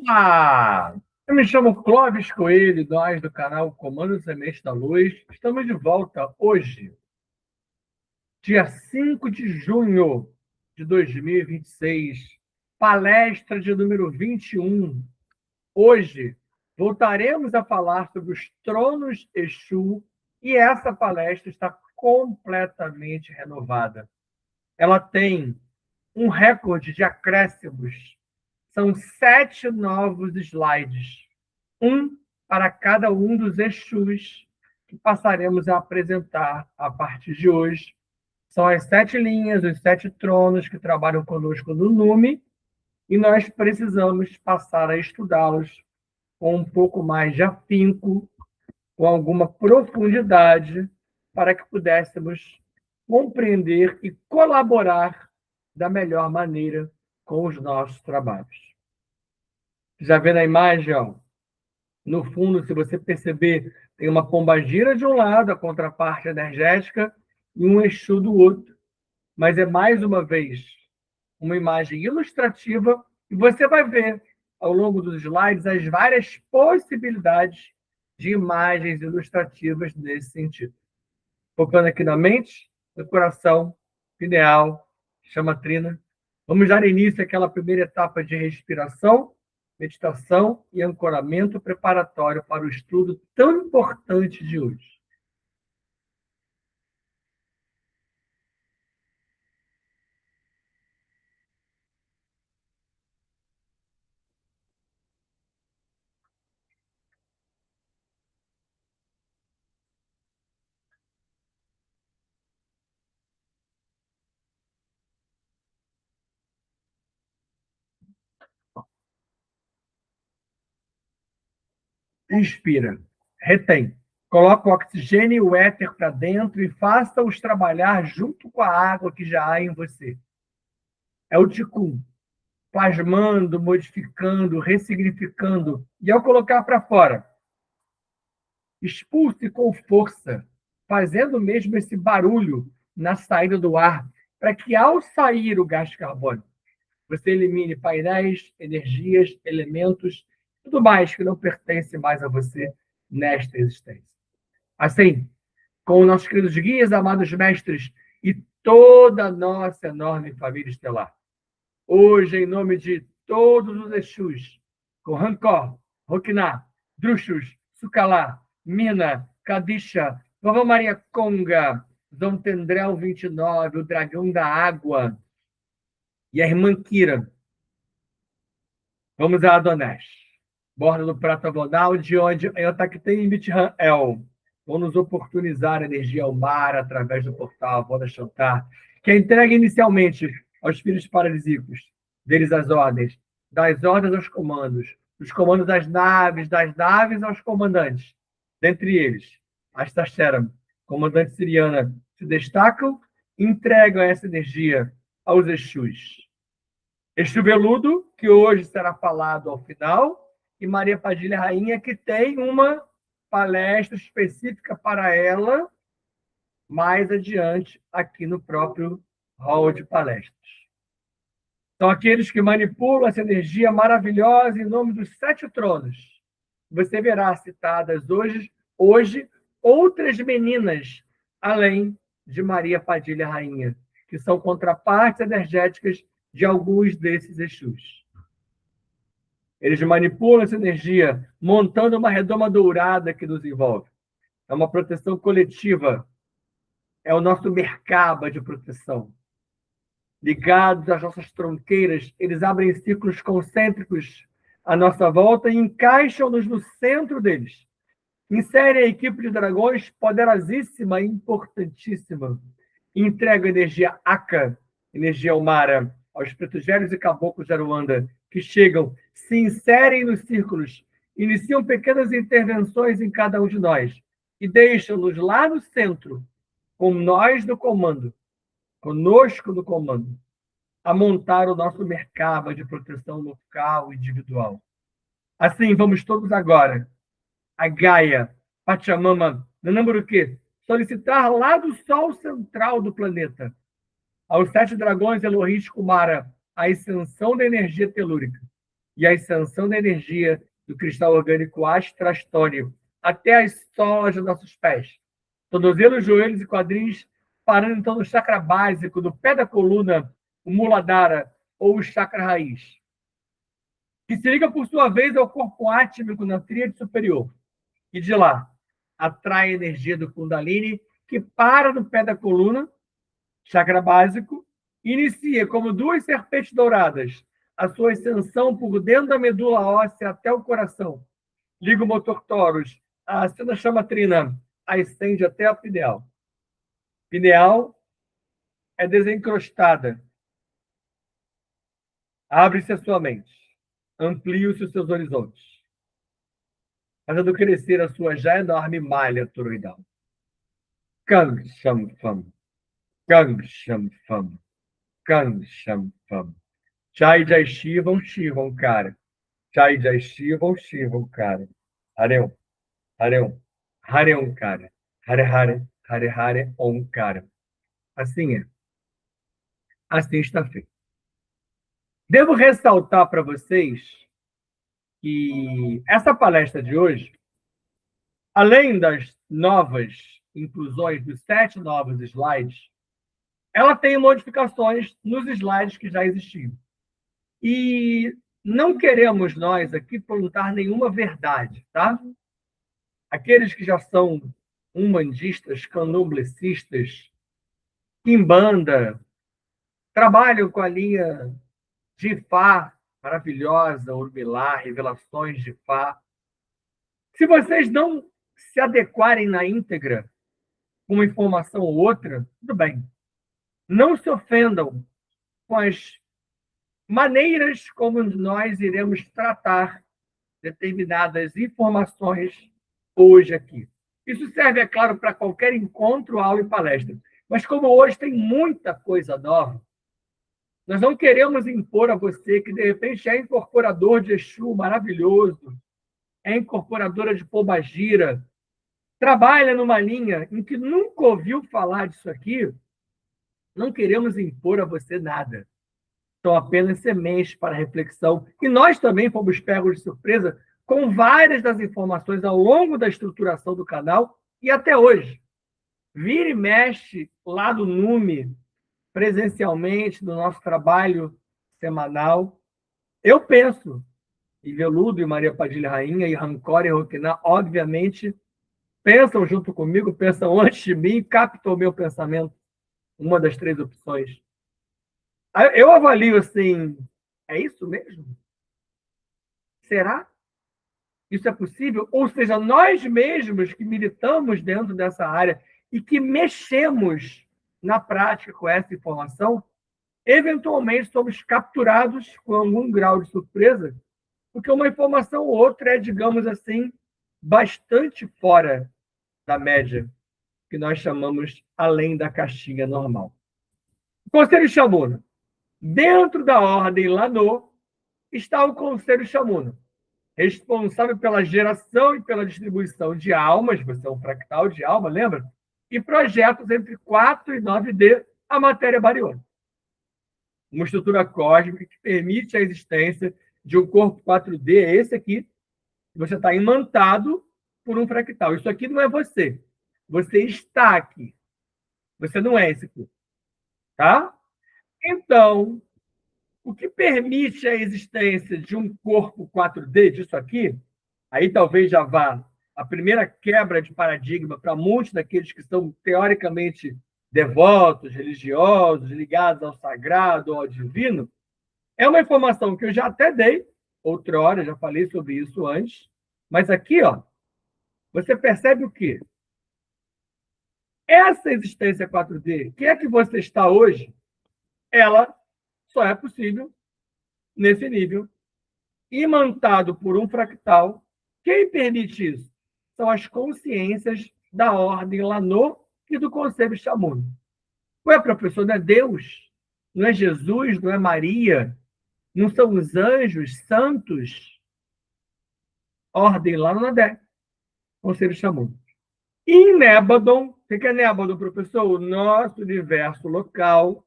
Olá! Eu me chamo Clóvis Coelho, nós do canal Comando Semente da Luz. Estamos de volta hoje, dia 5 de junho de 2026, palestra de número 21. Hoje voltaremos a falar sobre os tronos Exu e essa palestra está completamente renovada. Ela tem um recorde de acréscimos. São 7 novos slides, um para cada um dos Exus que passaremos a apresentar a partir de hoje. São as 7 linhas, os 7 tronos que trabalham conosco no NUME, e nós precisamos passar a estudá-los com um pouco mais de afinco, com alguma profundidade, para que pudéssemos compreender e colaborar da melhor maneira com os nossos trabalhos. Já vê na imagem, ó, no fundo, se você perceber, tem uma pombagira de um lado, a contraparte energética, e um Exu do outro. Mas é, mais uma vez, uma imagem ilustrativa, e você vai ver, ao longo dos slides, as várias possibilidades de imagens ilustrativas nesse sentido. Focando aqui na mente, no coração, pineal, chamatrina. Vamos dar início àquela primeira etapa de respiração, meditação e ancoramento preparatório para o estudo tão importante de hoje. Inspira, retém. Coloca o oxigênio e o éter para dentro e faça-os trabalhar junto com a água que já há em você. É o Ticum, plasmando, modificando, ressignificando. E ao colocar para fora, expulse com força, fazendo mesmo esse barulho na saída do ar, para que ao sair o gás carbônico, você elimine painéis, energias, elementos, tudo mais que não pertence mais a você nesta existência. Assim, com nossos queridos guias, amados mestres e toda a nossa enorme família estelar. Hoje, em nome de todos os Exus, com Rancor, Roquiná, Druxus, Sucalá, Mina, Kadisha, Vovó Maria Conga, Dom Tendrel 29, o Dragão da Água e a Irmã Kira. Vamos a Adonés, borda do Prata Vonal, de onde Eotaktem e Mitran El vão nos oportunizar a energia ao mar através do portal Voda Shantar, que é entregue inicialmente aos filhos paralíticos, deles as ordens, das ordens aos comandos, dos comandos às naves, das naves aos comandantes. Dentre eles, as Tasheram, comandante siriana, se destacam e entregam essa energia aos Exus. Exu Veludo, que hoje será falado ao final, e Maria Padilha Rainha, que tem uma palestra específica para ela mais adiante aqui no próprio hall de palestras. São aqueles que manipulam essa energia maravilhosa em nome dos 7 tronos. Você verá citadas hoje outras meninas, além de Maria Padilha Rainha, que são contrapartes energéticas de alguns desses Exus. Eles manipulam essa energia, montando uma redoma dourada que nos envolve. É uma proteção coletiva. É o nosso Merkaba de proteção. Ligados às nossas tronqueiras, eles abrem círculos concêntricos à nossa volta e encaixam-nos no centro deles. Inserem a equipe de dragões poderosíssima e importantíssima. Entrega energia Aka, energia Almara, aos pretos velhos e caboclos de Aruanda, que chegam, se inserem nos círculos, iniciam pequenas intervenções em cada um de nós e deixam-nos lá no centro, com nós no comando, conosco no comando, a montar o nosso Merkaba de proteção local e individual. Assim, vamos todos agora, a Gaia, Pachamama, Nanamburuquê, solicitar lá do Sol central do planeta, aos 7 dragões Elohim Kumara, a ascensão da energia telúrica, e a ascensão da energia do cristal orgânico astrastônico até as solas dos nossos pés. Tornozelos, joelhos e quadris, parando então no chakra básico, do pé da coluna, o Muladhara, ou o chakra raiz, que se liga, por sua vez, ao corpo átmico na tríade superior. E de lá, atrai a energia do Kundalini, que para no pé da coluna, chakra básico, e inicia, como duas serpentes douradas, a sua ascensão por dentro da medula óssea até o coração. Liga o motor Taurus, a acenda chama trina, ascende até a pineal. Pineal é desencrostada. Abre-se a sua mente. Amplie-se os seus horizontes, fazendo crescer a sua já enorme malha toroidal. Kang Sham Fam. Kang Sham Fam. Kang Sham Fam. Chai Jai Shivam Shivam Cara. Chai Jai Shivam Shivam Cara. Hareu. Hareu. Hareu Cara. Hare Hare. Hare Hare Om Cara. Assim é. Assim está feito. Devo ressaltar para vocês que essa palestra de hoje, além das novas inclusões dos 7 novos slides, ela tem modificações nos slides que já existiam. E não queremos nós aqui plantar nenhuma verdade, tá? Aqueles que já são umbandistas, candomblecistas, quimbanda, trabalham com a linha de Fá, maravilhosa, Urmilá, revelações de Fá. Se vocês não se adequarem na íntegra com uma informação ou outra, tudo bem. Não se ofendam com as maneiras como nós iremos tratar determinadas informações hoje aqui. Isso serve, é claro, para qualquer encontro, aula e palestra. Mas como hoje tem muita coisa nova, nós não queremos impor a você que, de repente, é incorporador de Exu maravilhoso, é incorporadora de Pombagira, trabalha numa linha em que nunca ouviu falar disso aqui, não queremos impor a você nada. São apenas sementes para reflexão. E nós também fomos pegos de surpresa com várias das informações ao longo da estruturação do canal e até hoje. Vira e mexe lá do NUME, presencialmente, no nosso trabalho semanal. Eu penso, e Veludo, e Maria Padilha Rainha, e Rancor e Roquiná, obviamente, pensam junto comigo, pensam antes de mim, captam o meu pensamento, uma das 3 opções. Eu avalio assim, é isso mesmo? Será? Isso é possível? Ou seja, nós mesmos que militamos dentro dessa área e que mexemos na prática com essa informação, eventualmente somos capturados com algum grau de surpresa, porque uma informação ou outra é, digamos assim, bastante fora da média, que nós chamamos além da caixinha normal. O Conselho Chamuna. Dentro da ordem Lanô está o Conselho Chamuna, responsável pela geração e pela distribuição de almas, você é um fractal de alma, lembra? E projetos entre 4 e 9D, a matéria bariônica. Uma estrutura cósmica que permite a existência de um corpo 4D, é esse aqui, você está imantado por um fractal. Isso aqui não é você. Você está aqui. Você não é esse corpo. Tá? Então, o que permite a existência de um corpo 4D, disso aqui, aí talvez já vá a primeira quebra de paradigma para muitos daqueles que são teoricamente devotos, religiosos, ligados ao sagrado, ao divino, é uma informação que eu já até dei, outrora, já falei sobre isso antes, mas aqui, ó, você percebe o quê? Essa existência 4D, que é que você está hoje, ela só é possível nesse nível, imantado por um fractal. Quem permite isso? São as consciências da ordem Lanô e do Conselho Chamuna. Ué, professor, não é Deus? Não é Jesus? Não é Maria? Não são os anjos santos? Ordem Lanodé, Conselho Chamuna. E em Nébadon, o que é Nébadon, professor? O nosso universo local,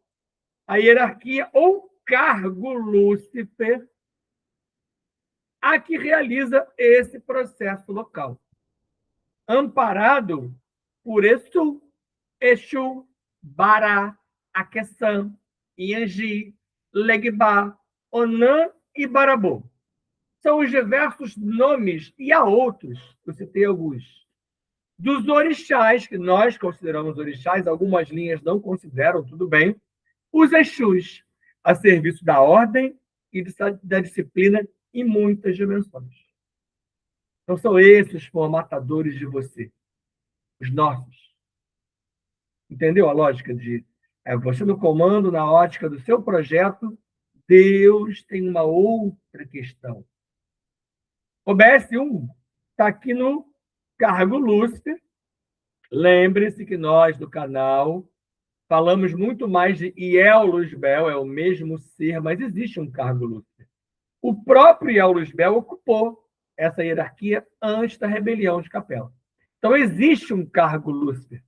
a hierarquia ou cargo Lúcifer a que realiza esse processo local, amparado por Exu, Exu, Bará, Aqueçã, Iangi, Legbá, Onã e Barabô. São os diversos nomes, e há outros, eu citei alguns, dos orixás, que nós consideramos orixás, algumas linhas não consideram, tudo bem, os Exus, a serviço da ordem e da disciplina em muitas dimensões. Então são esses os formatadores de você, os nossos. Entendeu a lógica de você no comando, na ótica do seu projeto? Deus tem uma outra questão. O BS1 está aqui no cargo Lúcifer. Lembre-se que nós, do canal, falamos muito mais de Iel Luzbel, é o mesmo ser, mas existe um cargo Lúcifer. O próprio Iel Luzbel ocupou essa hierarquia antes da rebelião de Capela. Então, existe um cargo Lúcifer,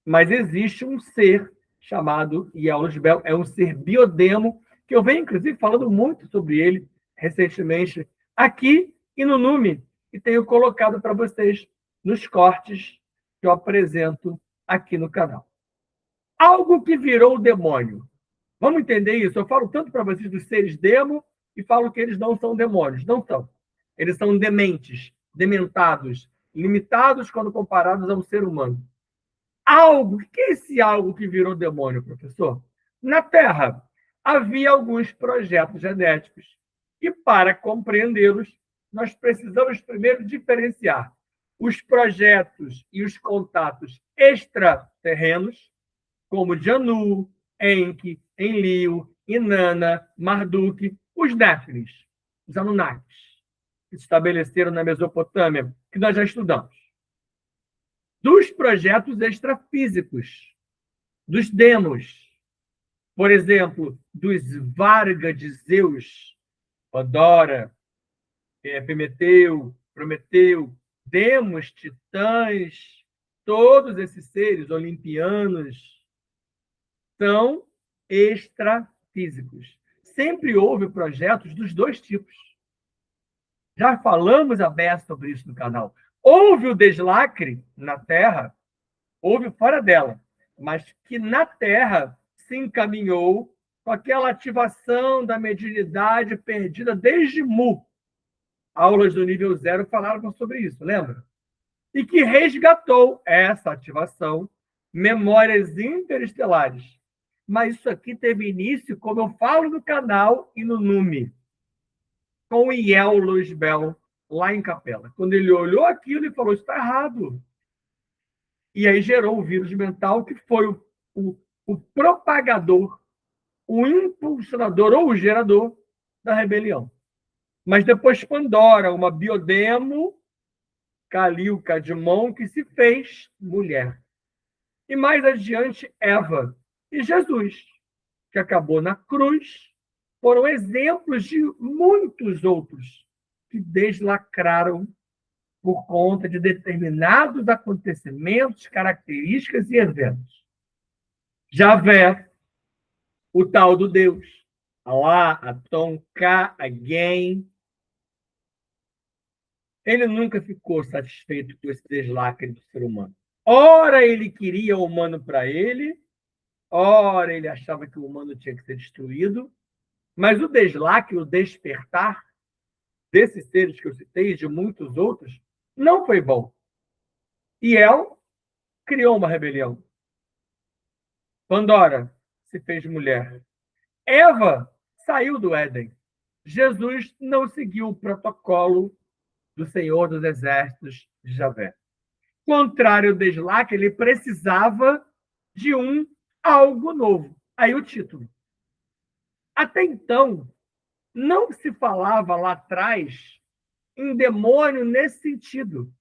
mas existe um ser chamado Iel Luzbel, é um ser biodemo, que eu venho, inclusive, falando muito sobre ele recentemente aqui e no Nume, e tenho colocado para vocês nos cortes que eu apresento aqui no canal. Algo que virou demônio. Vamos entender isso? Eu falo tanto para vocês dos seres demo e falo que eles não são demônios. Não são. Eles são dementes, dementados, limitados quando comparados a um ser humano. Algo, o que é esse algo que virou demônio, professor? Na Terra, havia alguns projetos genéticos e, para compreendê-los, nós precisamos primeiro diferenciar os projetos e os contatos extraterrenos, como Janu, Enki, Enlil, Inanna, Marduk, os Néfilis, os Anunnakis, que se estabeleceram na Mesopotâmia, que nós já estudamos. Dos projetos extrafísicos, dos demos, por exemplo, dos Varga de Zeus, Pandora, Epimeteu, Prometeu, demos, titãs, todos esses seres olimpianos são extrafísicos. Sempre houve projetos dos dois tipos. Já falamos a beça sobre isso no canal. Houve o deslacre na Terra, houve fora dela, mas que na Terra se encaminhou com aquela ativação da mediunidade perdida desde Mu. Aulas do nível 0 falaram sobre isso, lembra? E que resgatou essa ativação, memórias interestelares. Mas isso aqui teve início, como eu falo no canal e no Nume, com o Iel Luzbel, lá em Capela. Quando ele olhou aquilo e falou, isso está errado. E aí gerou o vírus mental, que foi o propagador, o impulsionador ou o gerador da rebelião. Mas depois Pandora, uma biodemo, Calil Cadmon, que se fez mulher. E mais adiante, Eva e Jesus, que acabou na cruz, foram exemplos de muitos outros que deslacraram por conta de determinados acontecimentos, características e eventos. Javé, o tal do Deus, Alá, Atom, Ka, Again, ele nunca ficou satisfeito com esse deslacre do ser humano. Ora ele queria o humano para ele, ora ele achava que o humano tinha que ser destruído, mas o deslacre, o despertar desses seres que eu citei e de muitos outros, não foi bom. E El criou uma rebelião. Pandora se fez mulher. Eva saiu do Éden. Jesus não seguiu o protocolo do Senhor dos Exércitos de Javé. Contrário ao deslacre, ele precisava de algo novo. Aí o título. Até então, não se falava lá atrás em demônio nesse sentido,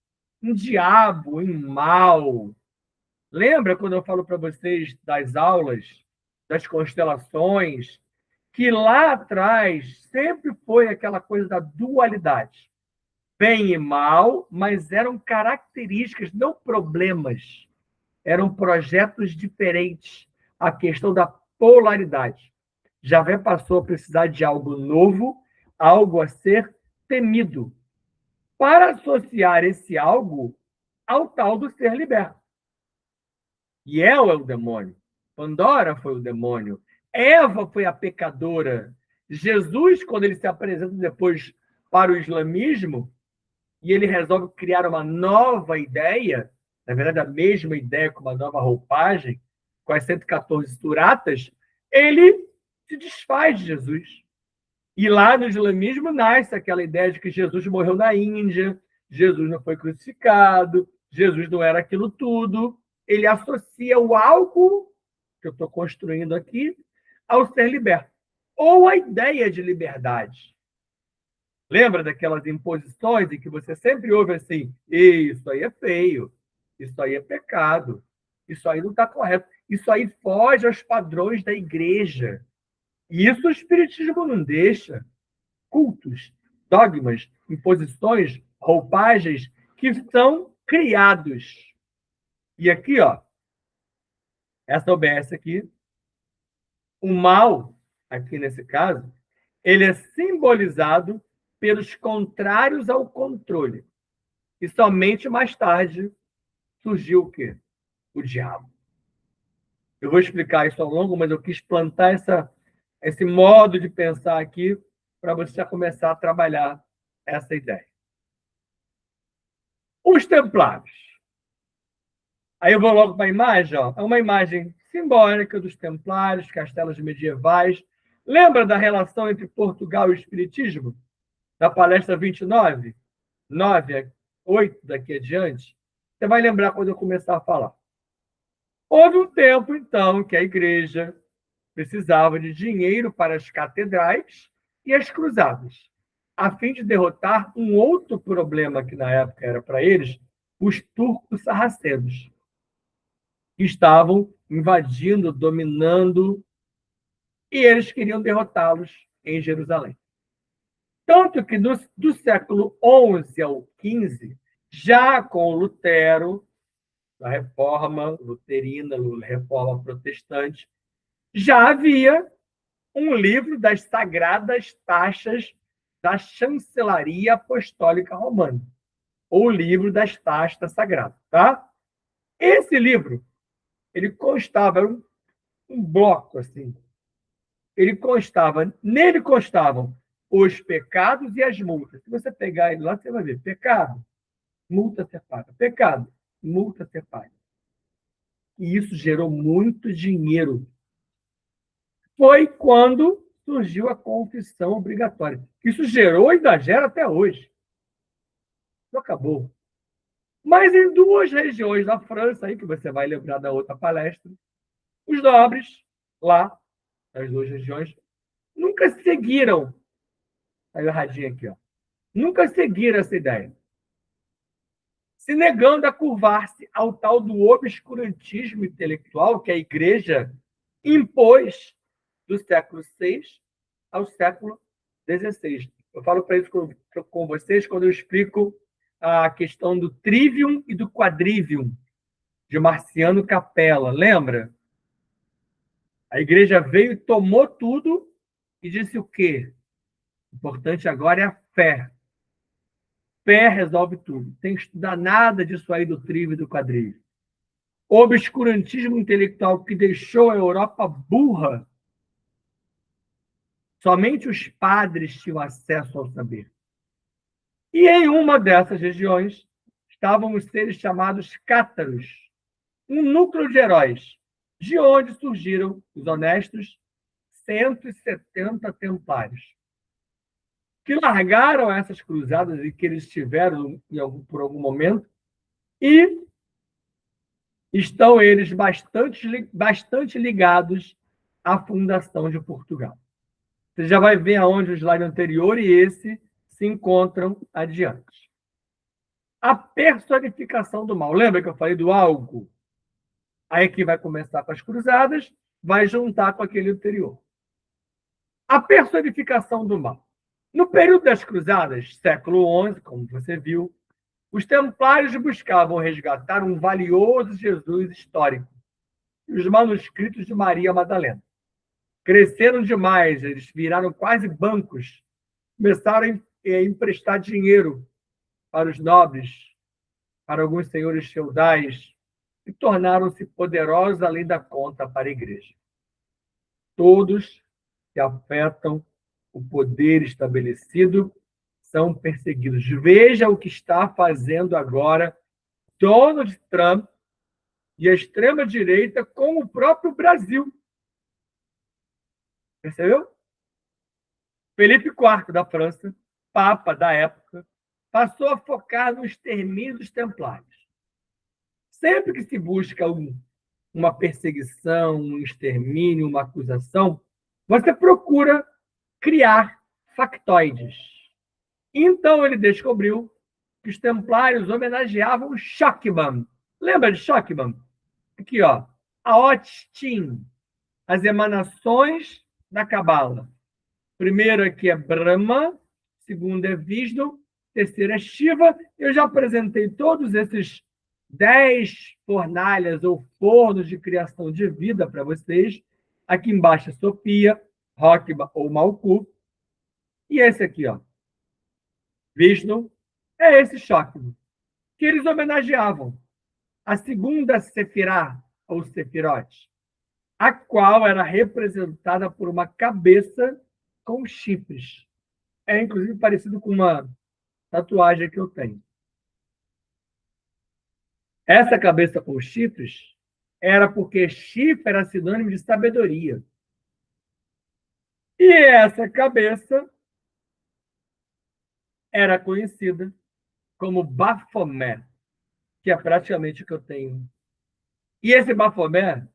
em diabo, em mal. Lembra quando eu falo para vocês das aulas, das constelações, que lá atrás sempre foi aquela coisa da dualidade. Bem e mal, mas eram características, não problemas. Eram projetos diferentes. A questão da polaridade. Javé passou a precisar de algo novo, algo a ser temido, para associar esse algo ao tal do ser liberto. Hiel é o demônio, Pandora foi o demônio, Eva foi a pecadora. Jesus, quando ele se apresenta depois para o islamismo, e ele resolve criar uma nova ideia, na verdade, a mesma ideia com uma nova roupagem, com as 114 suratas, ele se desfaz de Jesus. E lá no islamismo nasce aquela ideia de que Jesus morreu na Índia, Jesus não foi crucificado, Jesus não era aquilo tudo. Ele associa o algo que eu estou construindo aqui ao ser liberto. Ou a ideia de liberdade. Lembra daquelas imposições em que você sempre ouve assim, isso aí é feio, isso aí é pecado, isso aí não está correto, isso aí foge aos padrões da igreja. E isso o Espiritismo não deixa. Cultos, dogmas, imposições, roupagens que são criados. E aqui, ó, essa OBS aqui, o mal, aqui nesse caso, ele é simbolizado pelos contrários ao controle. E somente mais tarde surgiu o quê? O diabo. Eu vou explicar isso ao longo, mas eu quis plantar esse modo de pensar aqui para você já começar a trabalhar essa ideia. Os templários. Aí eu vou logo para a imagem. Ó. É uma imagem simbólica dos templários, castelos medievais. Lembra da relação entre Portugal e o Espiritismo? Da palestra 29? 9, 8 daqui adiante? Você vai lembrar quando eu começar a falar. Houve um tempo, então, que a igreja precisava de dinheiro para as catedrais e as cruzadas, a fim de derrotar um outro problema que na época era para eles, os turcos sarracenos, que estavam invadindo, dominando, e eles queriam derrotá-los em Jerusalém. Tanto que do século XI ao XV, já com Lutero, a reforma luterina, a reforma protestante, já havia um livro das sagradas taxas da chancelaria apostólica romana, ou livro das taxas sagradas, tá? Esse livro, ele constava, era um bloco assim, nele constavam os pecados e as multas. Se você pegar ele lá, você vai ver pecado, multa ser paga, pecado, multa ser paga. E isso gerou muito dinheiro. Foi quando surgiu a confissão obrigatória. Isso gerou e ainda gera até hoje. Não acabou. Mas em duas regiões da França, aí, que você vai lembrar da outra palestra, os nobres, lá, nas duas regiões, nunca seguiram. Está erradinho aqui, ó. Nunca seguiram essa ideia. Se negando a curvar-se ao tal do obscurantismo intelectual que a igreja impôs do século VI ao século XVI. Eu falo para isso com vocês quando eu explico a questão do trivium e do quadrivium, de Marciano Capella. Lembra? A igreja veio e tomou tudo e disse o quê? O importante agora é a fé. Fé resolve tudo. Tem que estudar nada disso aí do trivium e do quadrivium. O obscurantismo intelectual que deixou a Europa burra. Somente os padres tinham acesso ao saber. E em uma dessas regiões estavam os seres chamados cátaros, um núcleo de heróis, de onde surgiram os honestos 170 templários, que largaram essas cruzadas e que eles tiveram por algum momento, e estão eles bastante ligados à fundação de Portugal. Você já vai ver aonde o slide anterior e esse se encontram adiante. A personificação do mal. Lembra que eu falei do algo? Aí que vai começar com as cruzadas, vai juntar com aquele anterior. A personificação do mal. No período das cruzadas, século XI, como você viu, os templários buscavam resgatar um valioso Jesus histórico, os manuscritos de Maria Madalena. Cresceram demais, eles viraram quase bancos, começaram emprestar dinheiro para os nobres, para alguns senhores feudais, e tornaram-se poderosos além da conta para a igreja. Todos que afetam o poder estabelecido são perseguidos. Veja o que está fazendo agora Donald Trump e a extrema-direita com o próprio Brasil. Percebeu? Felipe IV da França, papa da época, passou a focar no extermínio dos templários. Sempre que se busca uma perseguição, um extermínio, uma acusação, você procura criar factoides. Então ele descobriu que os templários homenageavam Shakman. Lembra de Shakman? Aqui, ó, a Otstin, as emanações da Cabala. Primeiro aqui é Brahma, segundo é Vishnu, terceiro é Shiva. Eu já apresentei todos esses 10 fornalhas ou fornos de criação de vida para vocês. Aqui embaixo é Sofia, Rokba ou Malkuth. E esse aqui, ó, Vishnu, é esse Shakti, que eles homenageavam. A segunda Sefirah, ou Sefirot, a qual era representada por uma cabeça com chifres. É, inclusive, parecido com uma tatuagem que eu tenho. Essa cabeça com chifres era porque chifre era sinônimo de sabedoria. E essa cabeça era conhecida como Baphomet, que é praticamente o que eu tenho. E esse Baphomet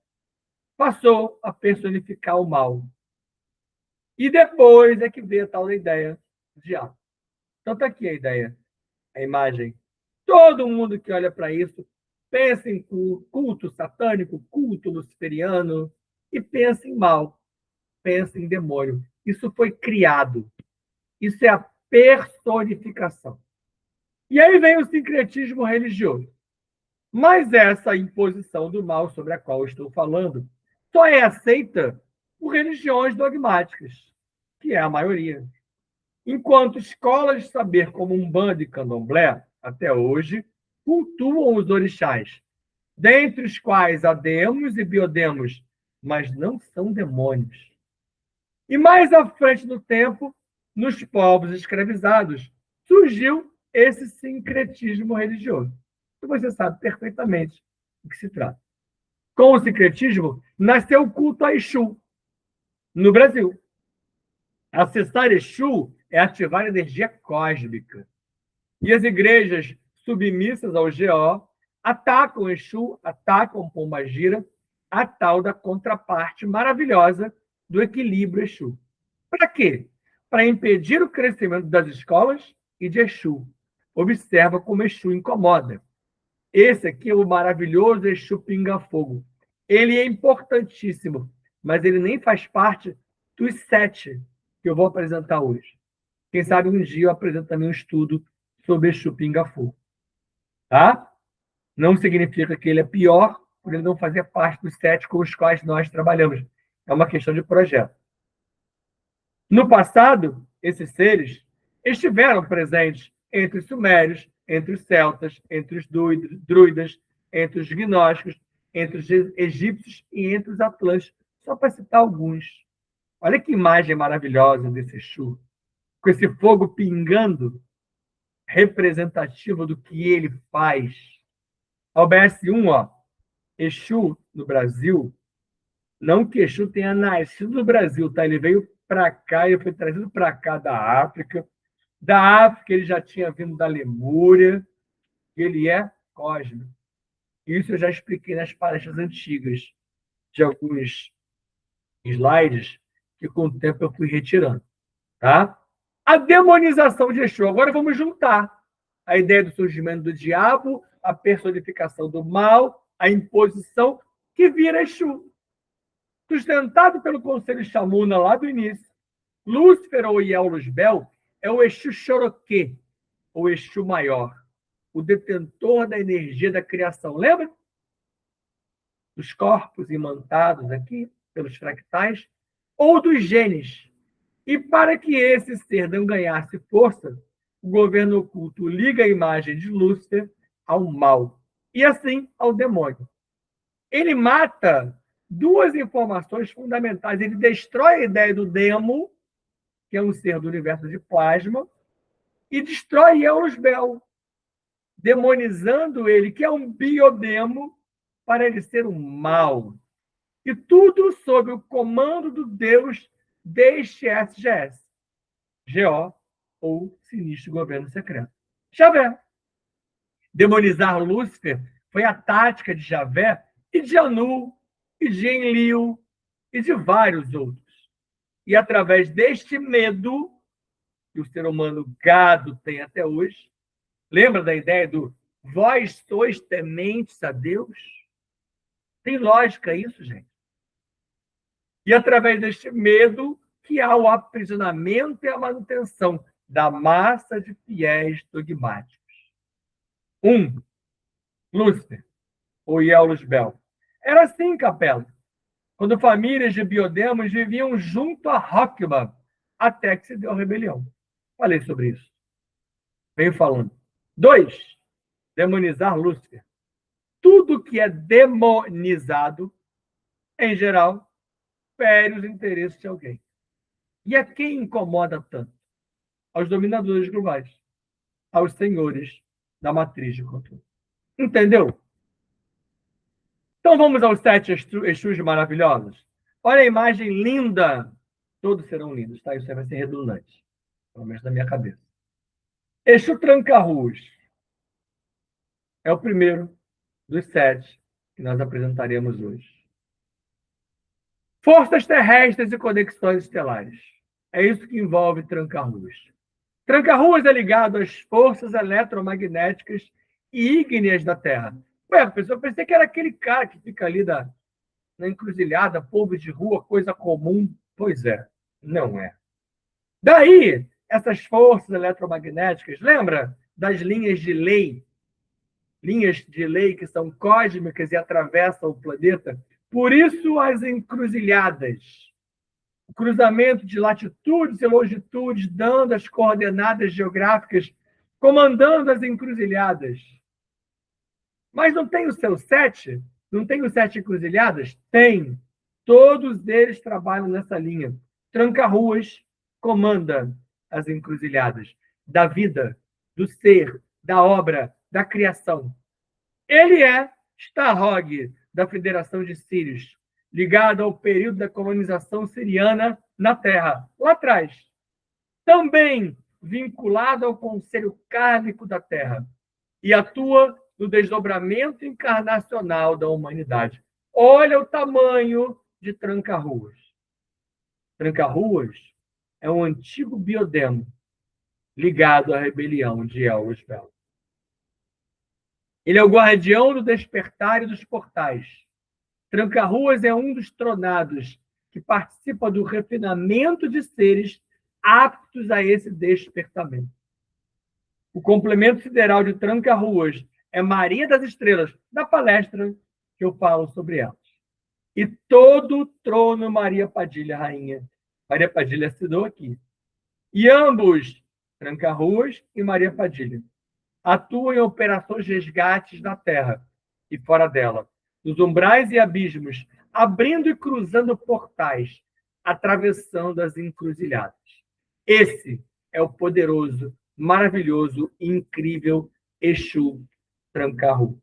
passou a personificar o mal. E depois é que veio a tal da ideia do diabo. Então está aqui a ideia, a imagem. Todo mundo que olha para isso pensa em culto satânico, culto luciferiano, e pensa em mal, pensa em demônio. Isso foi criado. Isso é a personificação. E aí vem o sincretismo religioso. Mas essa imposição do mal sobre a qual eu estou falando só é aceita por religiões dogmáticas, que é a maioria. Enquanto escolas de saber como Umbanda e Candomblé, até hoje, cultuam os orixás, dentre os quais há demos e biodemos, mas não são demônios. E mais à frente no tempo, nos povos escravizados, surgiu esse sincretismo religioso. E você sabe perfeitamente do que se trata. Com o sincretismo, nasceu o culto a Exu no Brasil. Acessar Exu é ativar a energia cósmica. E as igrejas submissas ao GO atacam Exu, atacam Pombagira, a tal da contraparte maravilhosa do equilíbrio Exu. Para quê? Para impedir o crescimento das escolas e de Exu. Observa como Exu incomoda. Esse aqui é o maravilhoso Exu Pinga-Fogo. Ele é importantíssimo, mas ele nem faz parte dos 7 que eu vou apresentar hoje. Quem sabe um dia eu apresento também um estudo sobre Exu Pinga-Fogo. Tá? Não significa que ele é pior por ele não fazer parte dos 7 com os quais nós trabalhamos. É uma questão de projeto. No passado, esses seres estiveram presentes entre os sumérios, entre os celtas, entre os druidas, entre os gnósticos, entre os egípcios e entre os atlânticos, só para citar alguns. Olha que imagem maravilhosa desse Exu, com esse fogo pingando, representativo do que ele faz. Ao BS1, ó, Exu no Brasil, não que Exu tenha nascido no Brasil, tá? Ele veio para cá, ele foi trazido para cá da África. Da África ele já tinha vindo da Lemúria, e ele é cósmico. Isso eu já expliquei nas palestras antigas, de alguns slides, que com o tempo eu fui retirando. Tá? A demonização de Exu. Agora vamos juntar a ideia do surgimento do diabo, a personificação do mal, a imposição, que vira Exu. Sustentado pelo Conselho Xamuna lá do início, Lúcifer ou Iel-Luzbel é o Exu Xoroquê, o Exu maior, o detentor da energia da criação. Lembra? Dos corpos imantados aqui, pelos fractais, ou dos genes, E para que esse ser não ganhasse força, o governo oculto liga a imagem de Lúcifer ao mal e assim ao demônio. Ele mata duas informações fundamentais. Ele destrói a ideia do demo, que é um ser do universo de plasma, e destrói Eusbel, demonizando ele, que é um biodemo, para ele ser um mal. E tudo sob o comando do Deus deste SGS, GO, ou Sinistro Governo Secreto. Javé. Demonizar Lúcifer foi a tática de Javé e de Anu, e de Enlil, e de vários outros. E através deste medo que o ser humano gado tem até hoje, lembra da ideia do vós sois tementes a Deus? Tem lógica isso, gente. E através deste medo que há o aprisionamento e a manutenção da massa de fiéis dogmáticos. Lúcifer, ou Eusbel. Era assim, Capela, quando famílias de biodemos viviam junto a Rockman, até que se deu a rebelião. Falei sobre isso. Venho falando. 2. Demonizar Lúcifer. Tudo que é demonizado, em geral, fere os interesses de alguém. E a quem incomoda tanto? Aos dominadores globais, aos senhores da matriz de controle. Entendeu? Então vamos aos 7 Exus maravilhosos. Olha a imagem linda. Todos serão lindos, tá? Isso vai ser redundante. Pelo menos na minha cabeça. Exu Tranca-Ruas é o primeiro dos 7 que nós apresentaremos hoje. Forças terrestres e conexões estelares. É isso que envolve Tranca-Ruas. Tranca-Ruas é ligado às forças eletromagnéticas e ígneas da Terra. Ué, pessoal, eu pensei que era aquele cara que fica ali na encruzilhada, povo de rua, coisa comum. Pois é, não é. Daí, essas forças eletromagnéticas, lembra das linhas de lei? Linhas de lei que são cósmicas e atravessam o planeta. Por isso, as encruzilhadas. O cruzamento de latitudes e longitudes, dando as coordenadas geográficas, comandando as encruzilhadas. Mas não tem o seu 7? Não tem os 7 encruzilhadas? Tem. Todos eles trabalham nessa linha. Tranca-Ruas comanda as encruzilhadas da vida, do ser, da obra, da criação. Ele é Starhog, da Federação de Sírios, ligado ao período da colonização siriana na Terra, lá atrás. Também vinculado ao Conselho Kármico da Terra. E atua no desdobramento encarnacional da humanidade. Olha o tamanho de Tranca-Ruas. Tranca-Ruas é um antigo biodemo ligado à rebelião de Eusbel. Ele é o guardião do despertar e dos portais. Tranca-Ruas é um dos tronados que participa do refinamento de seres aptos a esse despertamento. O complemento sideral de Tranca-Ruas é Maria das Estrelas, da palestra que eu falo sobre elas. E todo o trono Maria Padilha, rainha. Maria Padilha assinou aqui. E ambos, Tranca-Ruas e Maria Padilha, atuam em operações de resgates na Terra e fora dela, nos umbrais e abismos, abrindo e cruzando portais, atravessando as encruzilhadas. Esse é o poderoso, maravilhoso e incrível Exu Tranca-Ruas.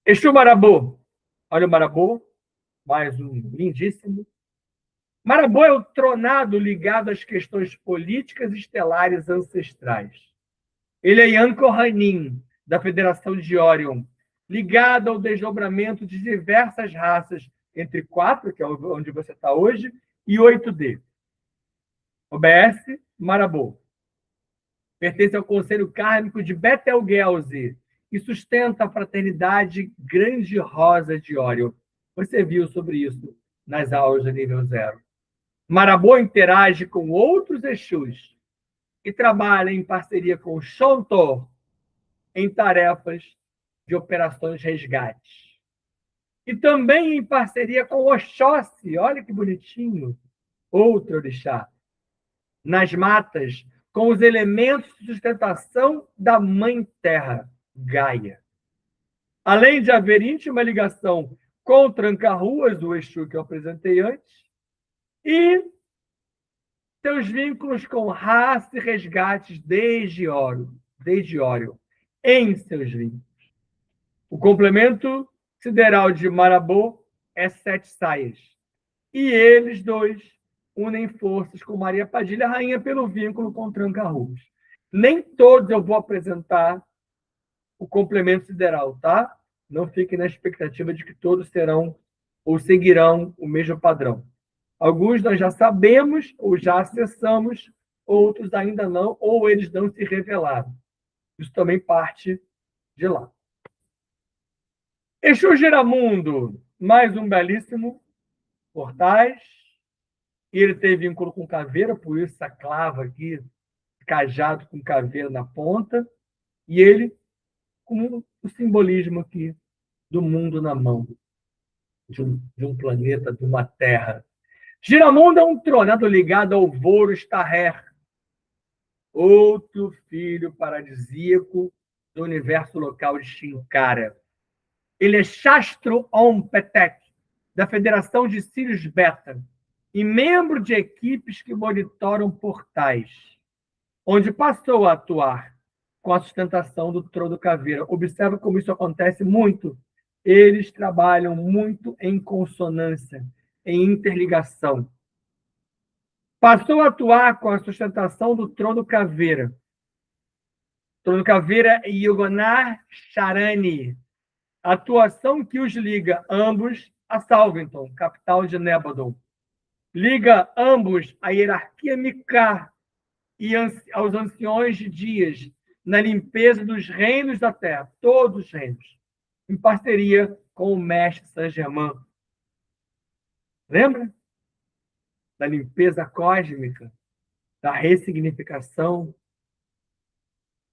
Exu Marabô. Olha o Marabô, mais um lindíssimo. Marabô é o tronado ligado às questões políticas estelares ancestrais. Ele é Yanko Hanin, da Federação de Orion, ligado ao desdobramento de diversas raças, entre 4, que é onde você está hoje, e 8D. OBS, Marabô. Pertence ao Conselho Kármico de Betelgeuse e sustenta a fraternidade Grande Rosa de Orion. Você viu sobre isso nas aulas de nível 0. Marabô interage com outros Exus e trabalha em parceria com Xontor em tarefas de operações resgate. e também em parceria com Oxóssi, olha que bonitinho, outro orixá, nas matas, com os elementos de sustentação da Mãe Terra, Gaia. Além de haver íntima ligação com o Tranca-Ruas, do Exu que eu apresentei antes, e seus vínculos com raça e resgates desde Ório, em seus vínculos. O complemento sideral de Marabô é 7 saias. E eles dois unem forças com Maria Padilha, rainha pelo vínculo com Tranca-Ruas. Nem todos eu vou apresentar o complemento sideral, tá? Não fiquem na expectativa de que todos serão ou seguirão o mesmo padrão. Alguns nós já sabemos ou já acessamos, outros ainda não, ou eles não se revelaram. Isso também parte de lá. Exu Giramundo, mais um belíssimo portais. E ele tem vínculo com caveira, por isso essa clava aqui, cajado com caveira na ponta. E ele com o simbolismo aqui do mundo na mão, de um planeta, de uma terra. Giramundo é um tronado ligado ao Vorus Taher, outro filho paradisíaco do universo local de Shinkara. Ele é Shastro Om Petek, da Federação de Sirius Beta, e membro de equipes que monitoram portais, onde passou a atuar com a sustentação do Trono Caveira. Observa como isso acontece muito. Eles trabalham muito em consonância, em interligação. Passou a atuar com a sustentação do Trono Caveira. Trono Caveira e Yogonar Charani. Atuação que os liga ambos a Salvington, capital de Nebadon. Liga ambos à hierarquia Mikar e aos anciões de dias na limpeza dos reinos da Terra, todos os reinos, em parceria com o mestre Saint-Germain. Lembra? Da limpeza cósmica, da ressignificação.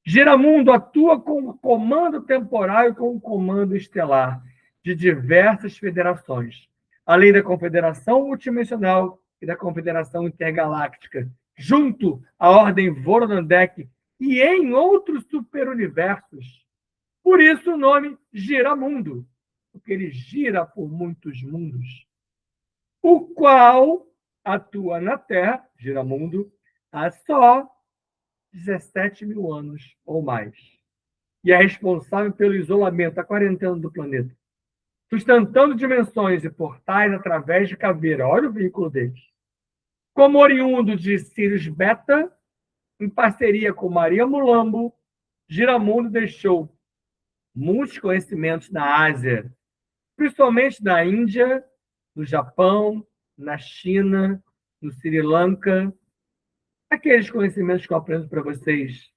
Giramundo atua com o comando temporal e com o comando estelar de diversas federações, além da Confederação Multidimensional e da Confederação Intergaláctica, junto à Ordem Voronandek e em outros superuniversos. Por isso o nome Giramundo, porque ele gira por muitos mundos, o qual atua na Terra, Giramundo, há só 17 mil anos ou mais. E é responsável pelo isolamento, da quarentena do planeta, sustentando dimensões e portais através de caveira. Olha o vínculo deles. Como oriundo de Sirius Beta, em parceria com Maria Mulambo, Giramundo deixou muitos conhecimentos na Ásia, principalmente na Índia, no Japão, na China, no Sri Lanka. Aqueles conhecimentos que eu aprendo para vocês,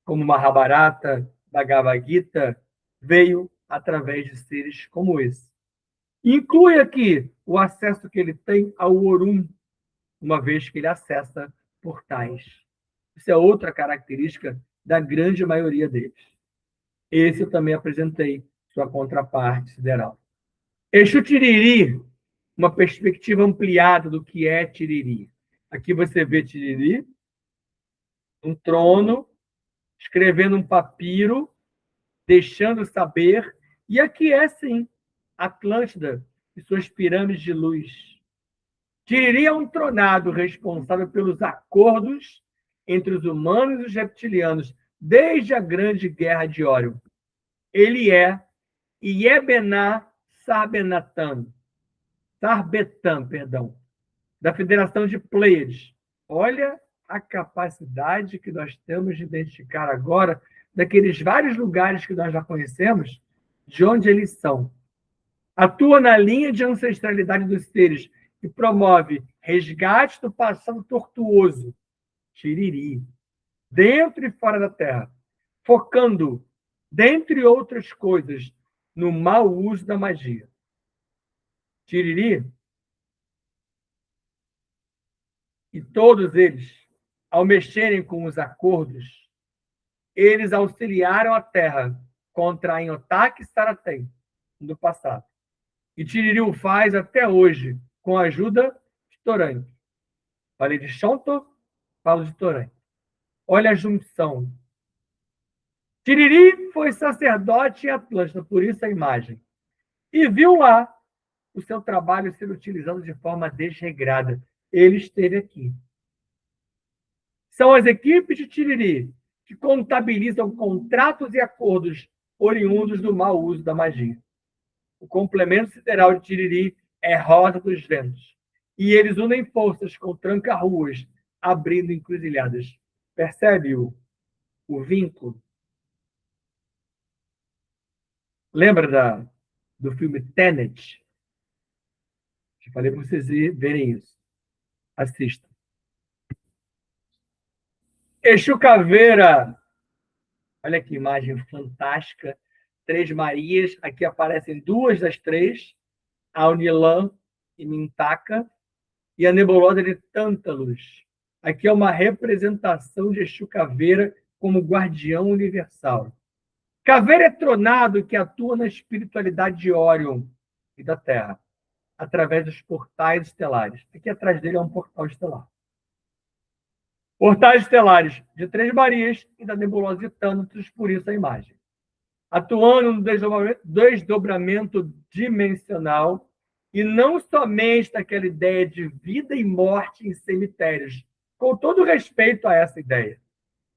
como Mahabharata, Bhagavad Gita, veio através de seres como esse. Inclui aqui o acesso que ele tem ao Orum, uma vez que ele acessa portais. Isso é outra característica da grande maioria deles. Esse eu também apresentei, sua contraparte sideral. Exu Tiriri, uma perspectiva ampliada do que é Tiriri. Aqui você vê Tiriri, um trono, escrevendo um papiro, deixando saber, e aqui é, sim, Atlântida e suas pirâmides de luz. Tiriri é um tronado responsável pelos acordos entre os humanos e os reptilianos, desde a Grande Guerra de Órion. Ele é Iebená Sarbetan, da Federação de Pleiades. Olha a capacidade que nós temos de identificar agora daqueles vários lugares que nós já conhecemos, de onde eles são. Atua na linha de ancestralidade dos seres e promove resgate do passado tortuoso, Tiriri, dentro e fora da Terra, focando, dentre outras coisas, no mau uso da magia. Tiriri e todos eles, ao mexerem com os acordos, eles auxiliaram a Terra contra a Inhotak e Saratem, no passado. E Tiriri o faz até hoje, com a ajuda de Toranho. Falei de Xonto, falo de Toranho. Olha a junção. Tiriri foi sacerdote em Atlântida, por isso a imagem. E viu lá o seu trabalho sendo utilizado de forma desregrada. Ele esteve aqui. São as equipes de Tiriri que contabilizam contratos e acordos oriundos do mau uso da magia. O complemento sideral de Tiriri é Rosa dos Ventos. E eles unem forças com tranca-ruas, abrindo encruzilhadas. Percebe o vínculo? Lembra do filme Tenet? Já falei para vocês verem isso. Assistam. Exu Caveira. Olha que imagem fantástica. 3 Marias. Aqui aparecem 2 das 3. A Unilã e Mintaka. E a nebulosa de Tântalos. Aqui é uma representação de Exu Caveira como guardião universal. Caveira é tronado que atua na espiritualidade de Órion e da Terra, através dos portais estelares. Aqui atrás dele é um portal estelar. Portais estelares de 3 Marias e da nebulosa de Tântalos, por isso a imagem. Atuando no desdobramento dimensional e não somente naquela ideia de vida e morte em cemitérios, com todo respeito a essa ideia.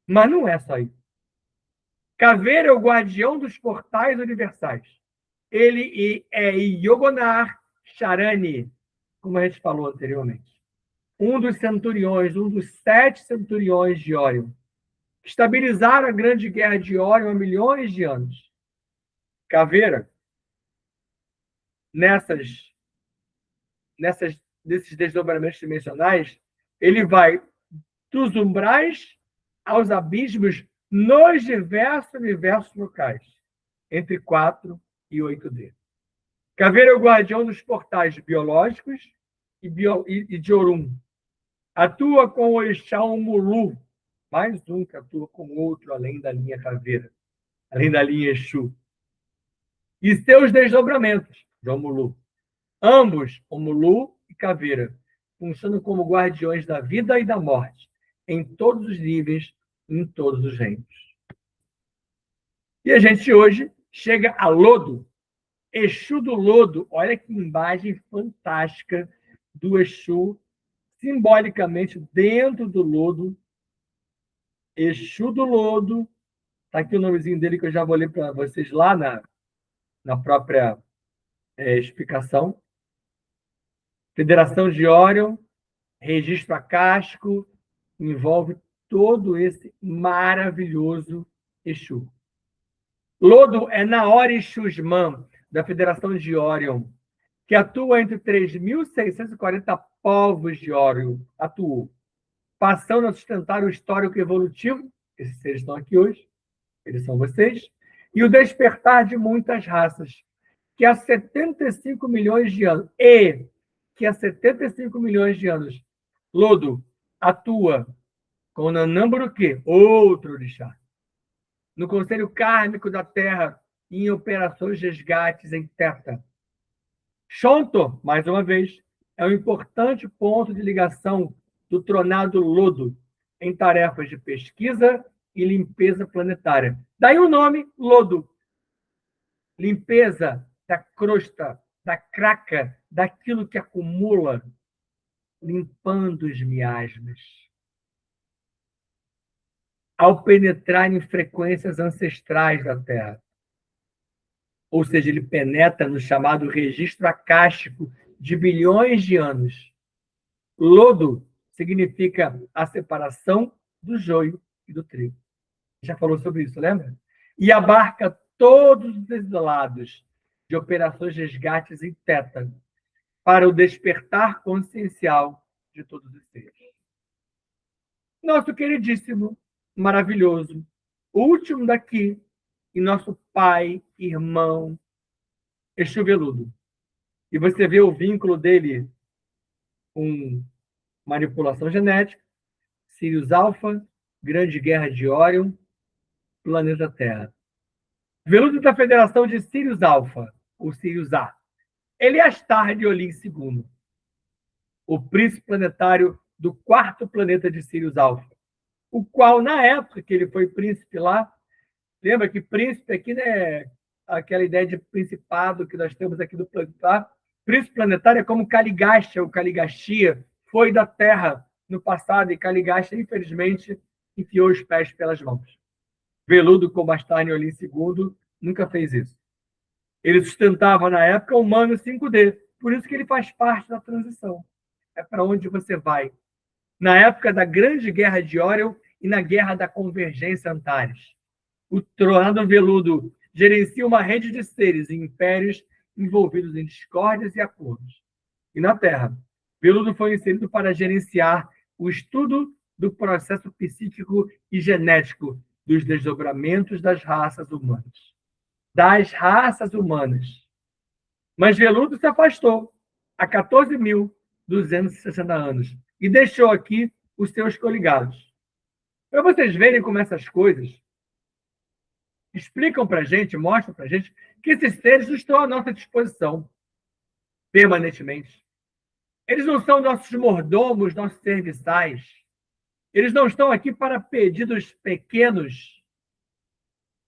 Mas não é só isso. Caveira é o guardião dos portais universais. Ele é Yogonar Charani, como a gente falou anteriormente. Um dos centuriões, um dos 7 centuriões de Órion. Estabilizaram a grande guerra de Órion há milhões de anos. Caveira, desses desdobramentos dimensionais, ele vai dos umbrais aos abismos nos diversos universos locais, entre 4 e 8D. Caveira é o guardião dos portais biológicos e de Orum. Atua com o Orixá Mulu, mais um que atua com outro, além da linha Caveira, além da linha Exu. E seus desdobramentos, de Omulu. Ambos, Omulu e Caveira, funcionam como guardiões da vida e da morte, em todos os níveis, em todos os reinos. E a gente hoje chega a Lodo, Exu do Lodo. Olha que imagem fantástica do Exu, simbolicamente dentro do lodo. Exu do Lodo. Está aqui o nomezinho dele que eu já vou ler para vocês lá na própria explicação. Federação de Órion, registro acástico, envolve todo esse maravilhoso Exu. Lodo é Naori Shusman, da Federação de Órion, que atua entre 3.640 povos de Órion. Atuou, passando a sustentar o histórico evolutivo, esses seres estão aqui hoje, eles são vocês, e o despertar de muitas raças, que há 75 milhões de anos, Lodo atua com o Nanamburuque, outro orixá, no Conselho Kármico da Terra e em operações de resgates em Teta. Xonto, mais uma vez, é um importante ponto de ligação do tronado Lodo em tarefas de pesquisa e limpeza planetária. Daí o nome Lodo. Limpeza da crosta, da craca, daquilo que acumula, limpando os miasmas. Ao penetrar em frequências ancestrais da Terra. Ou seja, ele penetra no chamado registro acástico de bilhões de anos. Lodo significa a separação do joio e do trigo. Já falou sobre isso, lembra? E abarca todos os lados de operações de resgates em Teta para o despertar consciencial de todos os seres. Nosso queridíssimo, maravilhoso, último daqui, e nosso pai, irmão, Exu Veludo. E você vê o vínculo dele com manipulação genética, Sirius Alpha, Grande Guerra de Órion, planeta Terra. Veludo da Federação de Sirius Alpha, ou Sirius A. Eleastar de Olim II, o príncipe planetário do quarto planeta de Sirius Alpha, o qual, na época que ele foi príncipe lá, lembra que príncipe aqui não é aquela ideia de principado que nós temos aqui do planeta. Príncipe planetário é como Caligasta ou Caligastia foi da Terra no passado, e Caligasta, infelizmente, enfiou os pés pelas mãos. Veludo como Astarne Olim II nunca fez isso. Ele sustentava, na época, o humano 5D. Por isso que ele faz parte da transição. É para onde você vai. Na época da Grande Guerra de Oriel e na Guerra da Convergência Antares. O Tronado Veludo gerencia uma rede de seres e impérios envolvidos em discórdias e acordos. E na Terra, Veludo foi inserido para gerenciar o estudo do processo psíquico e genético dos desdobramentos das raças humanas. Mas Veludo se afastou há 14.260 anos e deixou aqui os seus coligados. Para vocês verem como essas coisas explicam para a gente, mostram para a gente que esses seres não estão à nossa disposição permanentemente. Eles não são nossos mordomos, nossos serviçais. Eles não estão aqui para pedidos pequenos.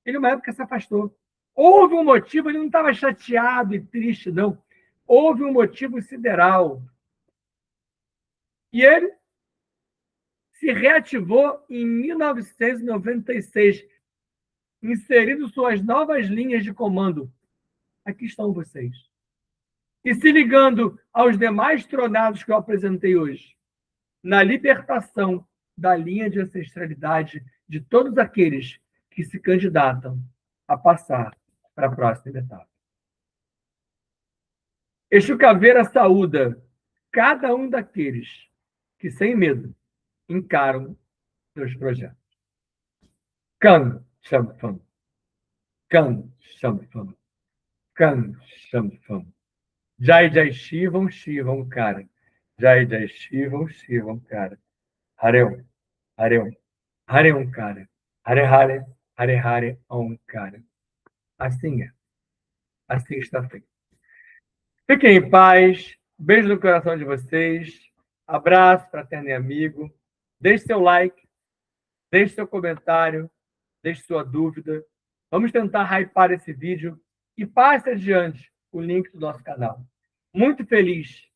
Ele, uma época, se afastou. Houve um motivo, ele não estava chateado e triste, não. Houve um motivo sideral. E ele se reativou em 1996, inserindo suas novas linhas de comando. Aqui estão vocês. E se ligando aos demais tronados que eu apresentei hoje, na libertação da linha de ancestralidade de todos aqueles que se candidatam a passar para a próxima etapa. Exu Caveira saúda cada um daqueles que, sem medo, encaram seus projetos. Can Shampam. Can Shampam. Can Shampam. Jai Jai Shivam Shivam Cara. Jai Jai Shivam Shivam Cara. Hareu. Hareu. Hareu Cara. Hare Hare. Hare Hare Om Cara. Assim é. Assim está feito. Fiquem em paz. Beijo no coração de vocês. Abraço, fraterno e amigo. Deixe seu like. Deixe seu comentário. Deixe sua dúvida. Vamos tentar hypar esse vídeo e passe adiante o link do nosso canal. Muito feliz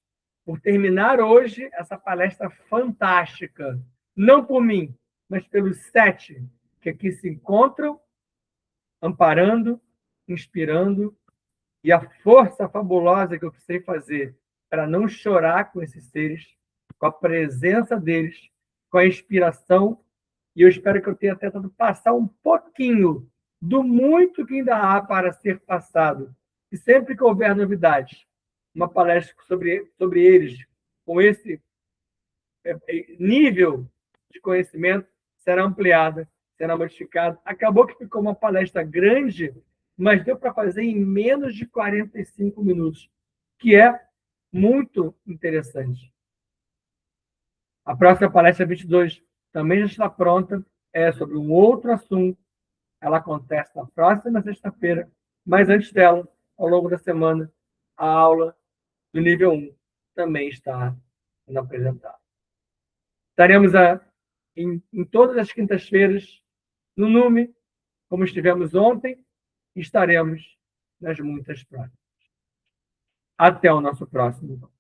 por terminar hoje essa palestra fantástica. Não por mim, mas pelos 7 que aqui se encontram, amparando, inspirando, e a força fabulosa que eu precisei fazer para não chorar com esses seres, com a presença deles, com a inspiração. E eu espero que eu tenha tentado passar um pouquinho do muito que ainda há para ser passado. E sempre que houver novidades, uma palestra sobre eles, com esse nível de conhecimento, será ampliada, será modificada. Acabou que ficou uma palestra grande, mas deu para fazer em menos de 45 minutos, que é muito interessante. A próxima palestra 22 também já está pronta, é sobre um outro assunto. Ela acontece na próxima sexta-feira, mas antes dela, ao longo da semana, a aula do nível 1 também está sendo apresentada. Estaremos em todas as quintas-feiras no NUME, como estivemos ontem, e estaremos nas muitas próximas. Até o nosso próximo.